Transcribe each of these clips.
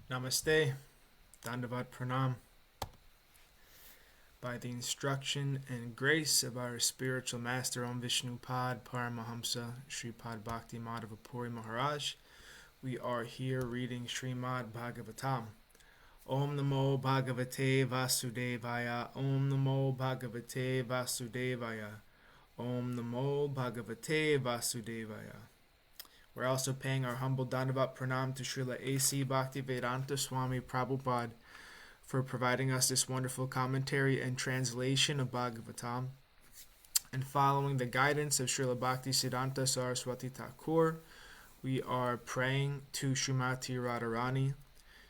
Namaste, Dandavat Pranam. By the instruction and grace of our spiritual master Om Vishnupad Paramahamsa Shripad Bhakti Madhava Puri Mahārāja, we are here reading Śrīmad Bhāgavatam. Om Namo Bhagavate Vāsudevaya. Om Namo Bhagavate Vāsudevaya. Om Namo Bhagavate Vāsudevaya. We're also paying our humble Dandavat Pranam to Srila A.C. Bhaktivedanta Swami Prabhupada for providing us this wonderful commentary and translation of Bhagavatam. And following the guidance of Srila Bhaktisiddhanta Saraswati Thakur, we are praying to Srimati Radharani.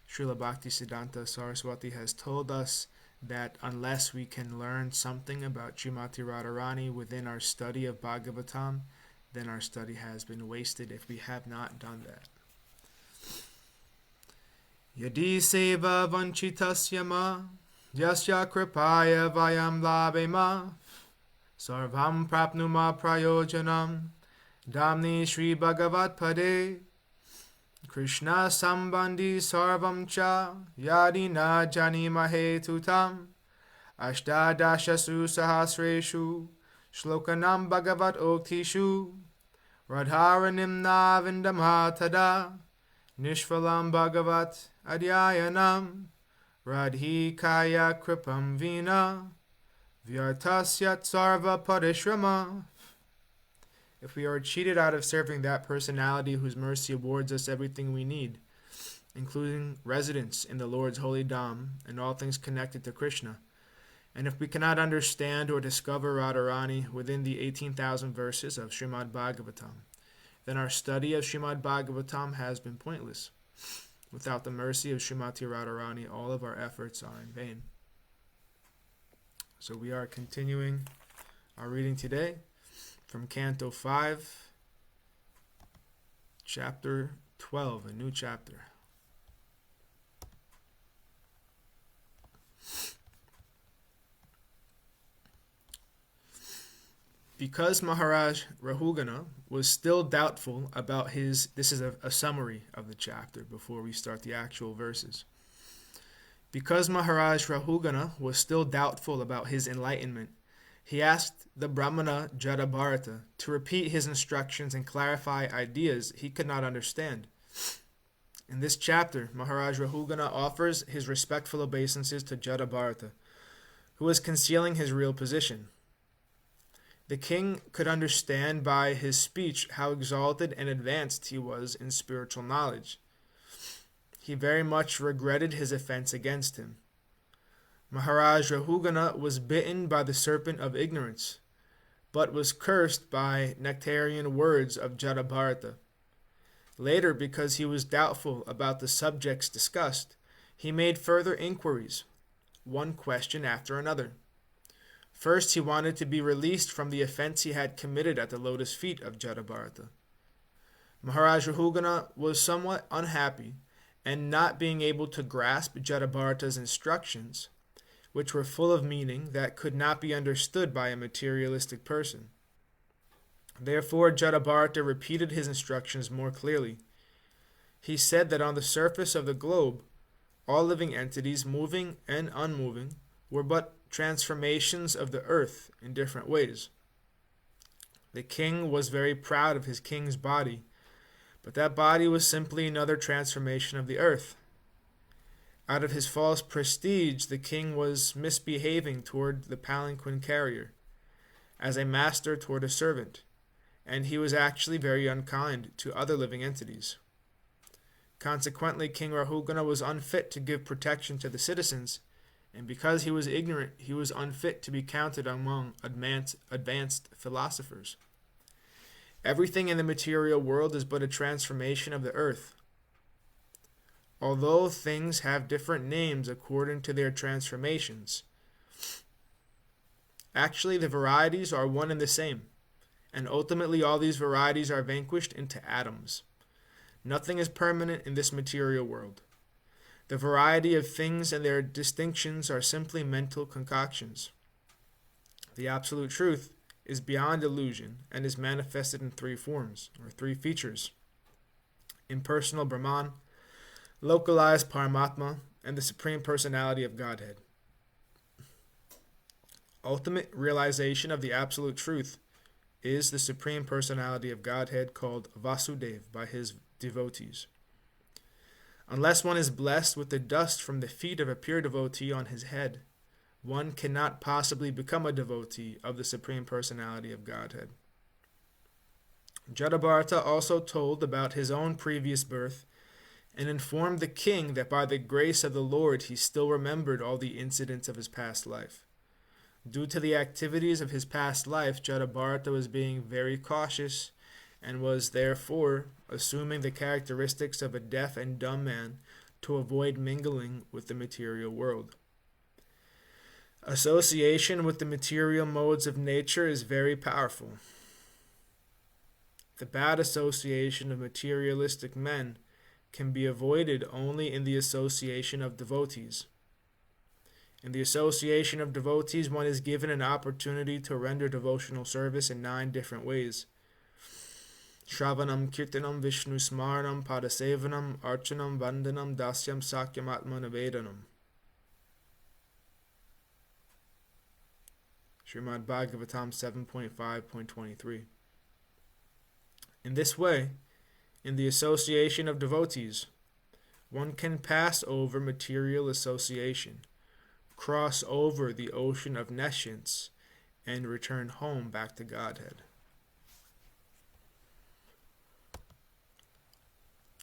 Srila Bhaktisiddhanta Saraswati has told us that unless we can learn something about Srimati Radharani within our study of Bhagavatam, then our study has been wasted if we have not done that. Yadi seva vanchitasya ma, yasya kripaya vayam labema, sarvam prapnuma prayojanam, damni Shri Bhagavat Pade, Krishna sambandhi sarvam cha, yadi na janimahe tutam, ashtadashasu sahasreshu, shlokanam Bhagavat oktishu, radharanim na vindamatada, nishvalam Bhagavat adhyayanam, radhikaya kripam vina, vyartasyat sarva parishrama. If we are cheated out of serving that personality whose mercy awards us everything we need, including residence in the Lord's holy Dham and all things connected to Krishna, and if we cannot understand or discover Radharani within the 18,000 verses of Śrīmad Bhāgavatam, then our study of Śrīmad Bhāgavatam has been pointless. Without the mercy of Srimati Radharani, all of our efforts are in vain. So we are continuing our reading today from Canto 5, Chapter 12, a new chapter. Because Mahārāja Rahūgaṇa was still doubtful about his... This is a summary of the chapter before we start the actual verses. Because Mahārāja Rahūgaṇa was still doubtful about his enlightenment, he asked the Brahmana Jaḍa Bharata to repeat his instructions and clarify ideas he could not understand. In this chapter, Mahārāja Rahūgaṇa offers his respectful obeisances to Jaḍa Bharata, who was concealing his real position. The king could understand by his speech how exalted and advanced he was in spiritual knowledge. He very much regretted his offense against him. Mahārāja Rahūgaṇa was bitten by the serpent of ignorance, but was cursed by nectarian words of Jaḍa Bharata. Later, because he was doubtful about the subjects discussed, he made further inquiries, one question after another. First, he wanted to be released from the offense he had committed at the lotus feet of Jaḍa Bharata. Mahārāja Rahūgaṇa was somewhat unhappy, and not being able to grasp Jaḍa Bharata's instructions, which were full of meaning that could not be understood by a materialistic person. Therefore, Jaḍa Bharata repeated his instructions more clearly. He said that on the surface of the globe, all living entities, moving and unmoving, were but transformations of the earth in different ways. The king was very proud of his king's body, but that body was simply another transformation of the earth. Out of his false prestige, the king was misbehaving toward the palanquin carrier, as a master toward a servant, and he was actually very unkind to other living entities. Consequently, King Rahūgaṇa was unfit to give protection to the citizens, and because he was ignorant, he was unfit to be counted among advanced philosophers. Everything in the material world is but a transformation of the earth. Although things have different names according to their transformations, actually the varieties are one and the same, and ultimately all these varieties are vanquished into atoms. Nothing is permanent in this material world. The variety of things and their distinctions are simply mental concoctions. The absolute truth is beyond illusion and is manifested in three forms, or three features: impersonal Brahman, localized Paramatma, and the Supreme Personality of Godhead. Ultimate realization of the Absolute Truth is the Supreme Personality of Godhead called Vāsudeva by his devotees. Unless one is blessed with the dust from the feet of a pure devotee on his head, one cannot possibly become a devotee of the Supreme Personality of Godhead. Jaḍa Bharata also told about his own previous birth and informed the king that by the grace of the Lord he still remembered all the incidents of his past life. Due to the activities of his past life, Jaḍa Bharata was being very cautious and was therefore assuming the characteristics of a deaf and dumb man to avoid mingling with the material world. Association with the material modes of nature is very powerful. The bad association of materialistic men can be avoided only in the association of devotees. In the association of devotees, one is given an opportunity to render devotional service in 9 different ways. Shravanam, Kirtanam, Vishnu Smaranam, Padasevanam, Archanam, Vandanam, Dasyam, Sakyam, Atmanavedanam. Śrīmad Bhāgavatam 7.5.23. In this way, in the association of devotees, one can pass over material association, cross over the ocean of nescience, and return home back to Godhead.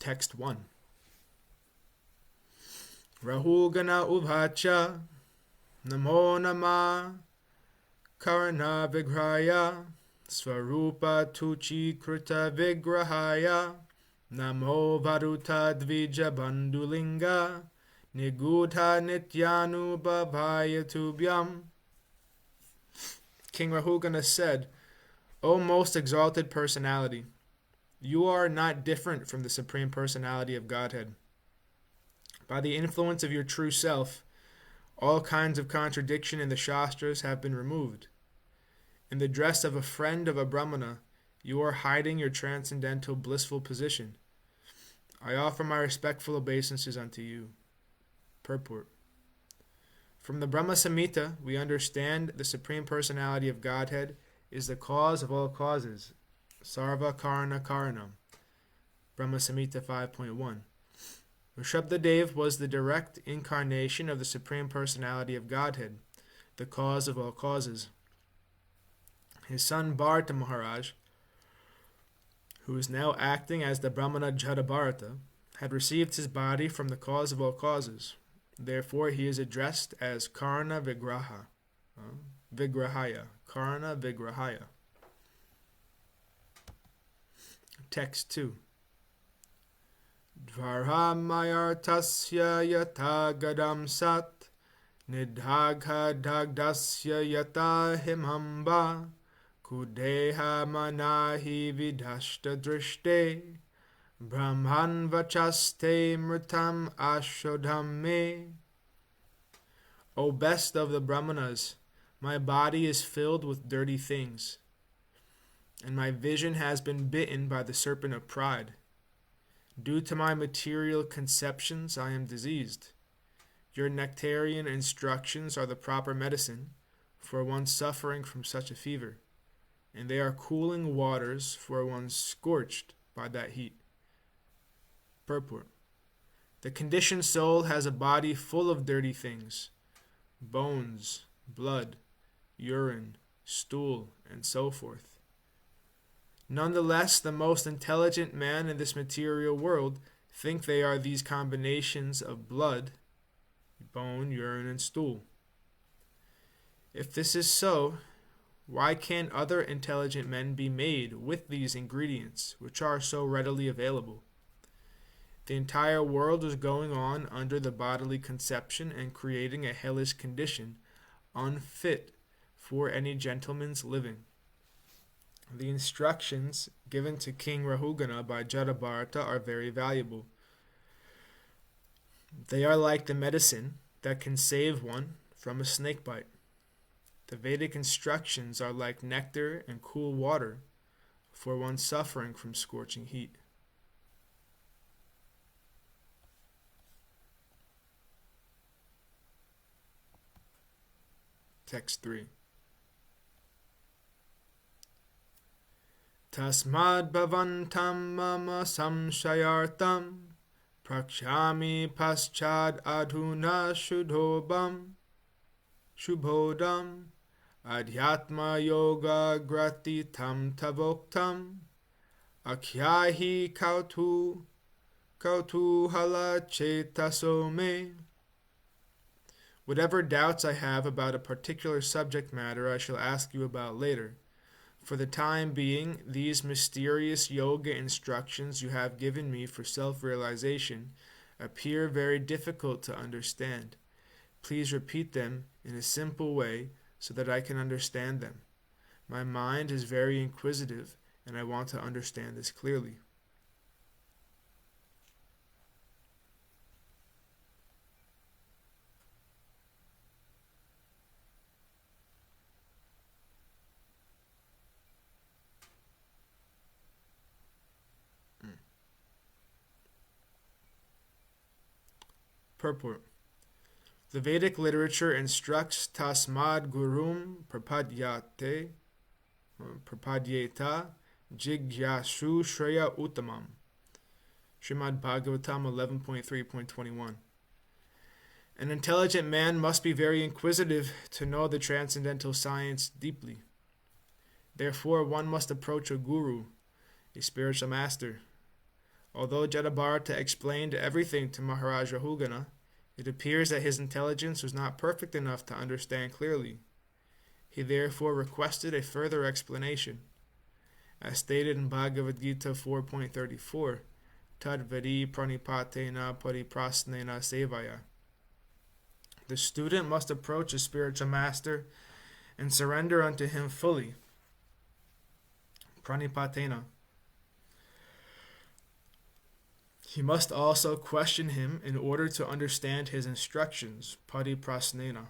Text 1. Rahūgaṇa uvacha namo nama karana vigrahaya svarupa tuchi krita vigrahaya namo varuta dvija bandulinga nigudha nityanubhavaya tubhyam. King Rahūgaṇa said, O most exalted personality, you are not different from the Supreme Personality of Godhead. By the influence of your true self, all kinds of contradiction in the Shastras have been removed. In the dress of a friend of a Brahmana, you are hiding your transcendental blissful position. I offer my respectful obeisances unto you. Purport. From the Brahma Samhita, we understand the Supreme Personality of Godhead is the cause of all causes. Sarva Karana Karanam. Brahma Samhita 5.1. Rishabdadev was the direct incarnation of the Supreme Personality of Godhead, the cause of all causes. His son Bharata Mahārāja, who is now acting as the Brahmana Jaḍa Bharata, had received his body from the cause of all causes. Therefore, he is addressed as Karana Vigrahaya. Karana Vigrahaya. Text 2. Dvarhamayartasya yata gadam sat nidhagha dagdasya yata himhamba kudeha manahi vidhashta drishte brahman vachaste mritam ashodham me. O best of the Brahmanas, my body is filled with dirty things, and my vision has been bitten by the serpent of pride. Due to my material conceptions, I am diseased. Your nectarian instructions are the proper medicine for one suffering from such a fever, and they are cooling waters for one scorched by that heat. Purport. The conditioned soul has a body full of dirty things, bones, blood, urine, stool, and so forth. Nonetheless, the most intelligent men in this material world think they are these combinations of blood, bone, urine, and stool. If this is so, why can't other intelligent men be made with these ingredients, which are so readily available? The entire world is going on under the bodily conception and creating a hellish condition, unfit for any gentleman's living. The instructions given to King Rahūgaṇa by Jaḍa Bharata are very valuable. They are like the medicine that can save one from a snake bite. The Vedic instructions are like nectar and cool water for one suffering from scorching heat. Text 3. Tasmad bhavantam mama samshayartam prakshami paschad adhuna shubhodam adhyatma yoga gratitam tavoktam akhyahi kautuhala chetaso me. Whatever doubts I have about a particular subject matter I shall ask you about later. For the time being, these mysterious yoga instructions you have given me for self-realization appear very difficult to understand. Please repeat them in a simple way so that I can understand them. My mind is very inquisitive, and I want to understand this clearly. Purport. The Vedic literature instructs Tasmad Gurum Prapadyata Jigyashu Shreya Uttamam. Śrīmad Bhāgavatam 11.3.21. An intelligent man must be very inquisitive to know the transcendental science deeply. Therefore, one must approach a guru, a spiritual master. Although Jaḍa Bharata explained everything to Mahārāja Rahūgaṇa, it appears that his intelligence was not perfect enough to understand clearly. He therefore requested a further explanation. As stated in Bhagavad Gita 4.34, Tadvedi pranipatena pariprasnena sevaya. The student must approach a spiritual master and surrender unto him fully. Pranipatena. He must also question him in order to understand his instructions, pariprasnena.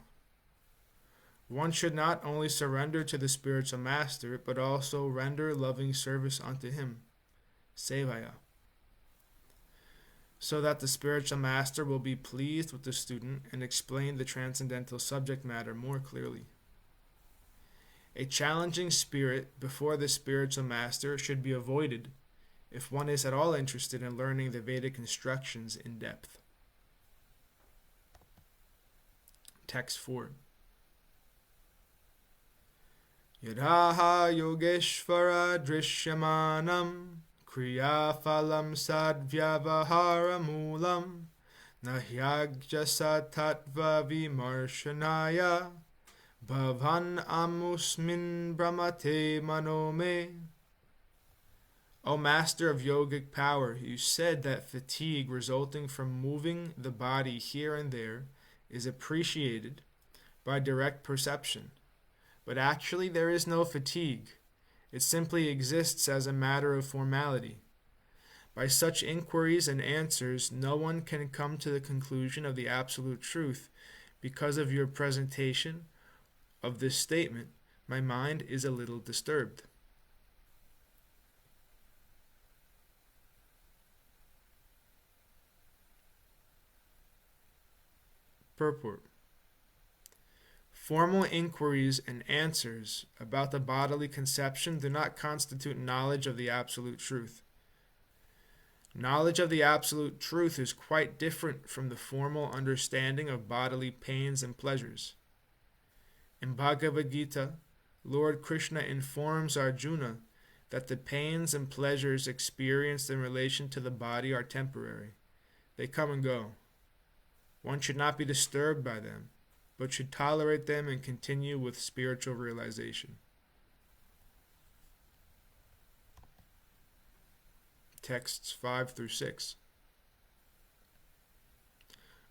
One should not only surrender to the spiritual master, but also render loving service unto him, sevaya, so that the spiritual master will be pleased with the student and explain the transcendental subject matter more clearly. A challenging spirit before the spiritual master should be avoided if one is at all interested in learning the Vedic instructions in depth. Text 4. Yadaha yogeshvara drishyamanam kriyafalam sadvyavaharamulam nahyajasa tattva vimarshanaya bhavan amusmin brahmate manome. O Master of yogic power, you said that fatigue resulting from moving the body here and there is appreciated by direct perception. But actually there is no fatigue. It simply exists as a matter of formality. By such inquiries and answers, no one can come to the conclusion of the absolute truth. Because of your presentation of this statement, my mind is a little disturbed. Purport. Formal inquiries and answers about the bodily conception do not constitute knowledge of the absolute truth. Knowledge of the absolute truth is quite different from the formal understanding of bodily pains and pleasures. In Bhagavad Gita, Lord Krishna informs Arjuna that the pains and pleasures experienced in relation to the body are temporary. They come and go. One should not be disturbed by them, but should tolerate them and continue with spiritual realization. Texts 5 through 6.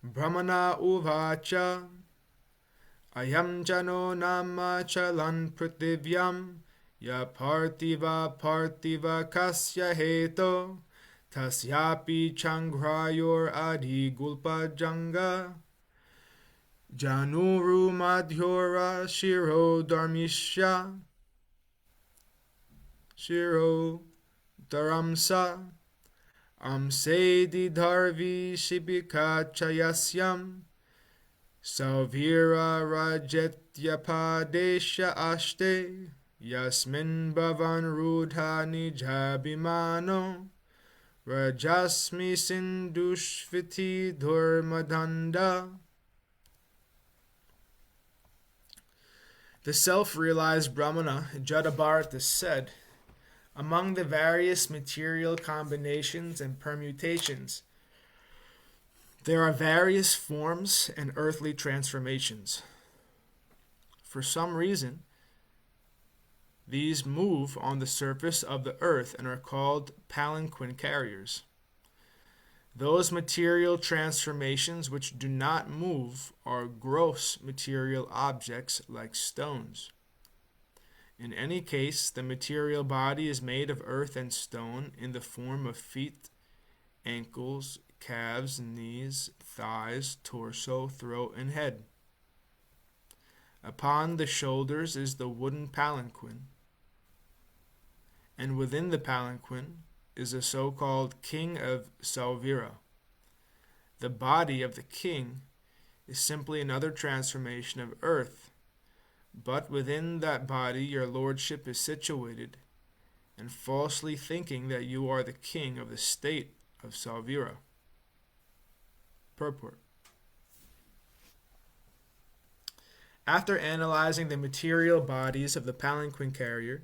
Brahmana uvacha ayam jano nama chalan prativyam ya parthiva kasya heto tasyapi changrayor adi gulpa janga januru madhyora shiro dharmisya shiro dharamsa amsedi dharvi shibika chayasyam Salvira rajetya padesha ashte yasmin bhavan rudha nijabhimano rajasmi sindushviti dhurmadanda. The self-realized Brahmana Jaḍa said, among the various material combinations and permutations, there are various forms and earthly transformations. For some reason, these move on the surface of the earth and are called palanquin carriers. Those material transformations which do not move are gross material objects like stones. In any case, the material body is made of earth and stone in the form of feet, ankles, calves, knees, thighs, torso, throat, and head. Upon the shoulders is the wooden palanquin, and within the palanquin is a so-called king of Salvira. The body of the king is simply another transformation of earth, but within that body your lordship is situated, and falsely thinking that you are the king of the state of Salvira. Purport. After analyzing the material bodies of the palanquin carrier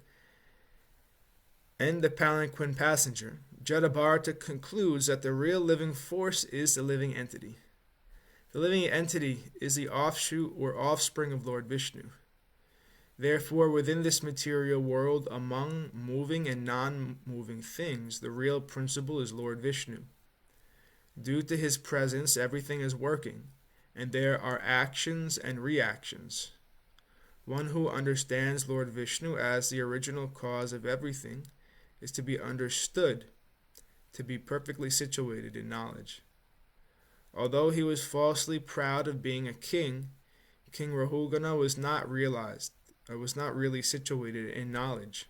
and the palanquin passenger, Jaḍa concludes that the real living force is the living entity. The living entity is the offshoot or offspring of Lord Vishnu. Therefore, within this material world, among moving and non-moving things, the real principle is Lord Vishnu. Due to his presence, everything is working, and there are actions and reactions. One who understands Lord Vishnu as the original cause of everything is to be understood, to be perfectly situated in knowledge. Although he was falsely proud of being a king, King Rahūgaṇa was not really situated in knowledge.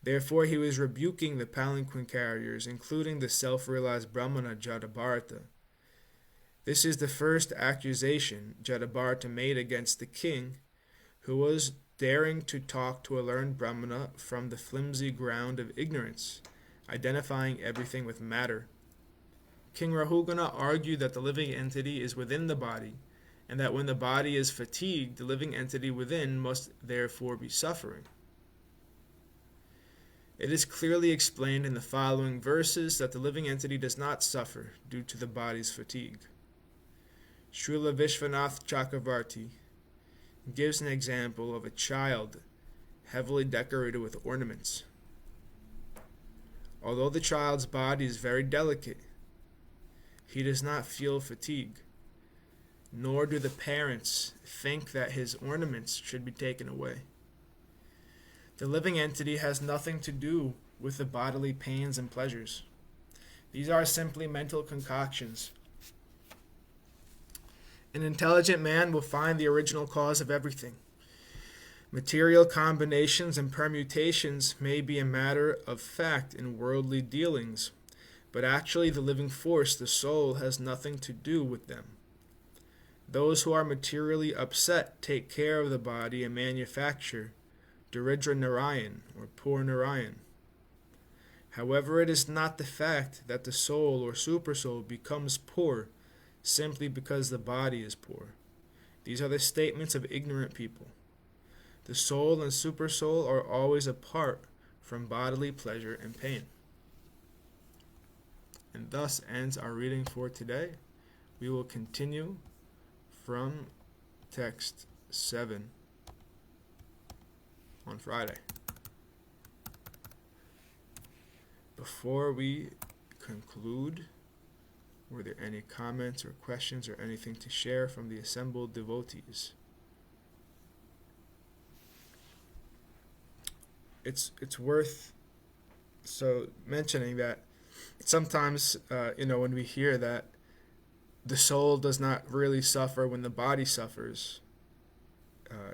Therefore he was rebuking the palanquin carriers, including the self-realized Brahmana Jaḍa. This is the first accusation Jaḍa made against the king, who was daring to talk to a learned Brahmana from the flimsy ground of ignorance, identifying everything with matter. King Rahūgaṇa argued that the living entity is within the body, and that when the body is fatigued, the living entity within must therefore be suffering. It is clearly explained in the following verses that the living entity does not suffer due to the body's fatigue. Srila Vishwanath Chakravarti gives an example of a child heavily decorated with ornaments. Although the child's body is very delicate, he does not feel fatigue, nor do the parents think that his ornaments should be taken away. The living entity has nothing to do with the bodily pains and pleasures. These are simply mental concoctions. An intelligent man will find the original cause of everything. Material combinations and permutations may be a matter of fact in worldly dealings, but actually the living force, the soul, has nothing to do with them. Those who are materially upset take care of the body and manufacture Daridra Narayan, or poor Narayan. However, it is not the fact that the soul or supersoul becomes poor simply because the body is poor. These are the statements of ignorant people. The soul and supersoul are always apart from bodily pleasure and pain. And thus ends our reading for today. We will continue from text 7 on Friday. Before we conclude, were there any comments or questions or anything to share from the assembled devotees? It's worth mentioning that sometimes when we hear that the soul does not really suffer when the body suffers,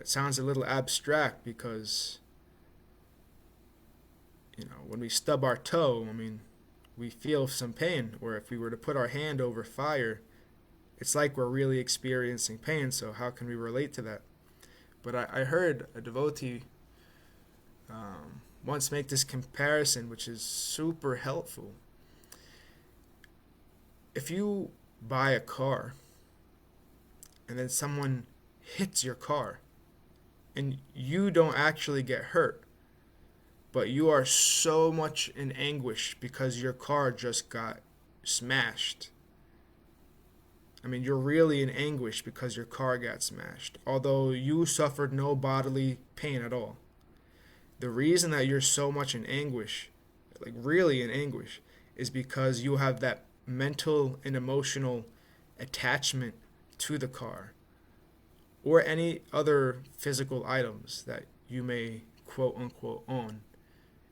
it sounds a little abstract because when we stub our toe, we feel some pain. Or if we were to put our hand over fire, it's like we're really experiencing pain, so how can we relate to that? But I heard a devotee once make this comparison, which is super helpful. If you buy a car and then someone hits your car and you don't actually get hurt, but you are so much in anguish because your car just got smashed. I mean, you're really in anguish because your car got smashed, although you suffered no bodily pain at all. The reason that you're so much in anguish, like really in anguish, is because you have that mental and emotional attachment to the car or any other physical items that you may quote unquote own.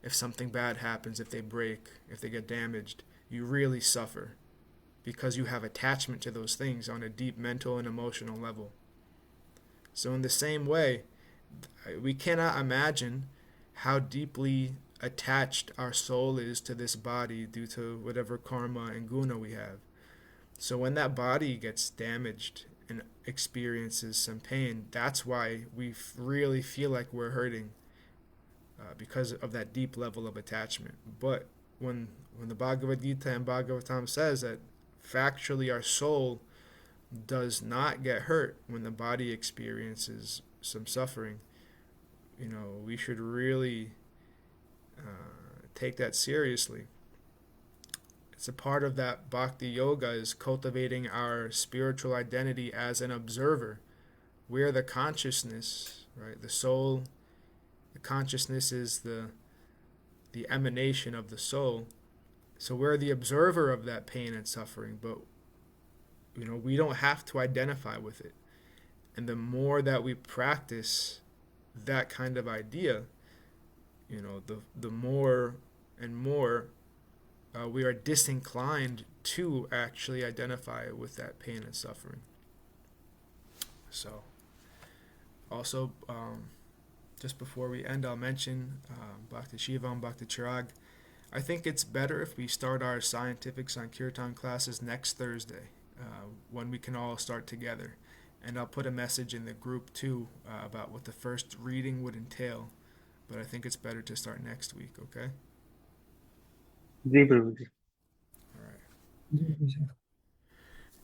If something bad happens, if they break, if they get damaged, you really suffer because you have attachment to those things on a deep mental and emotional level. So, in the same way, we cannot imagine how deeply attached our soul is to this body due to whatever karma and guna we have. So when that body gets damaged and experiences some pain, that's why we really feel like we're hurting because of that deep level of attachment. But when the Bhagavad Gita and Bhagavatam says that factually our soul does not get hurt when the body experiences some suffering, we should really take that seriously. It's a part of that bhakti yoga is cultivating our spiritual identity as an observer. We're the consciousness, right? The soul, the consciousness is the emanation of the soul. So we're the observer of that pain and suffering, but we don't have to identify with it. And the more that we practice that kind of idea, the more and more we are disinclined to actually identify with that pain and suffering. So, also, just before we end, I'll mention Bhakti Shiva and Bhakti Chirag. I think it's better if we start our Scientific Saṅkīrtana classes next Thursday, when we can all start together. And I'll put a message in the group too about what the first reading would entail. But I think it's better to start next week, okay? Ji Prabhu ji. All right.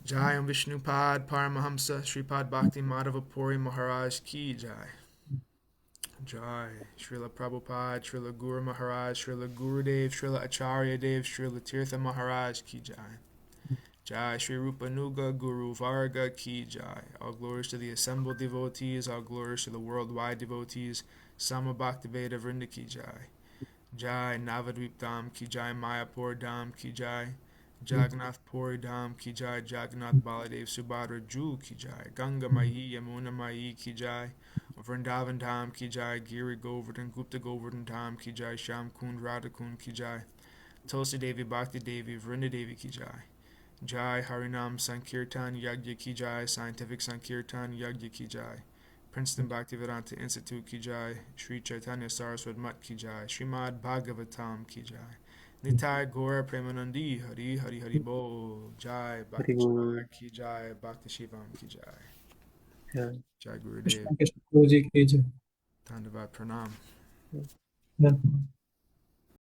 Jai Vishnupad Paramahamsa Sripad Bhakti Madhava Puri Maharaj Ki Jai. Jai Srila Prabhupada, Srila Guru Maharaj, Srila Gurudev, Srila Acharya Dev, Srila Tirtha Maharaj Ki Jai. Jai Sri Rupa Nuga Guru Varga Ki Jai. All glories to the assembled devotees, all glories to the worldwide devotees. Sama Bhaktiveda Vrinda Ki Jai. Jai Navadvip Dham Ki Jai, Mayapur Dham Ki Jai. Jagannath Puri Dham Ki Jai, Jagannath Baladev Subhadra Ju Ki Jai. Ganga Mahi Yamuna Mahi Ki Jai. Vrindavan Dham Ki Jai, Giri Govardhan Gupta Govardhan Dham Ki Jai, Sham Kund Radha Kund Ki Jai. Tulsi Devi Bhakti Devi Vrinda Devi Ki Jai. Jai Harinam Sankirtan Yagya Ki Jai, Scientific Saṅkīrtana Yagya Ki Jai. Princeton Bhaktivedanta Institute Ki Jai, Sri Chaitanya Saraswat Mat Ki Jai, Śrīmad Bhāgavatam Ki Jai. Nitai Gaura Premanandi Hari Hari Hari Bol. Jai Bhakti Hari बोल. Chirag Ki Jai, Bhakti Shivam Ki Jai. जय. Jai Gurudev. Krishna Krishna गुरु जी की जय. Dandavad Pranam. धन्यवाद.